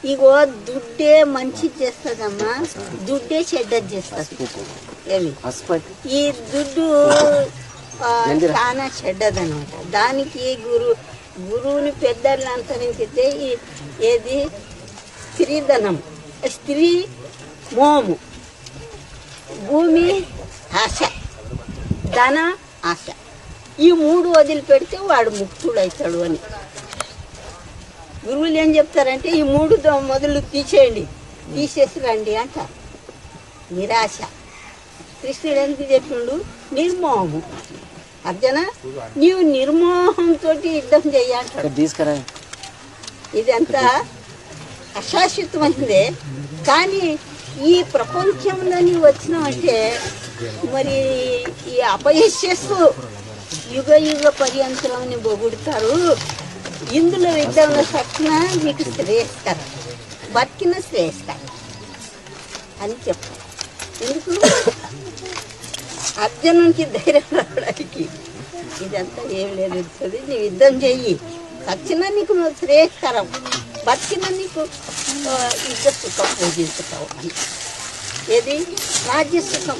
ఇగో దుడ్డే మంచి చేస్తుందమ్మా, దుడ్డే చెడ్డది చేస్తుంది. ఏమి ఈ దుడ్డు చాలా చెడ్డదనమాట. దానికి గురువుని పెద్దల్ని అనుసరించితే ఏది స్త్రీధనం, స్త్రీ మోము, భూమి ఆశ, ధన ఆశ, ఈ మూడు వదిలిపెడితే వాడు ముక్తుడవుతాడు అని గురువులు ఏం చెప్తారంటే ఈ మూడు మొదలు తీసేసి రండి అంటారు. నిరాశ. కృష్ణుడు ఎందుకు చెప్పిండు? నిర్మోహము. అర్జున నీవు నిర్మోహంతో యుద్ధం చెయ్యంటాడు. ఇదంతా అశాశ్వతమైందే. కానీ ఈ ప్రపంచంలో నీవు వచ్చినావంటే మరి ఈ అపయశస్సు యుగ యుగ పర్యంతరం బొగుడతారు. ఇందులో యుద్ధంలో సక్కిన నీకు శ్రేయస్కరం, బతికిన శ్రేయస్కరం అని చెప్తాను. ఎందుకు? అర్జునునికి ధైర్యం రావడానికి. ఇదంతా ఏం లేదు, నీవు యుద్ధం చెయ్యి, సచ్చిన నీకు శ్రేయస్కరం, బతికిన నీకు యుద్ధ సుఖం పూజించుతావు అని. ఏది? రాజ్య సుఖం.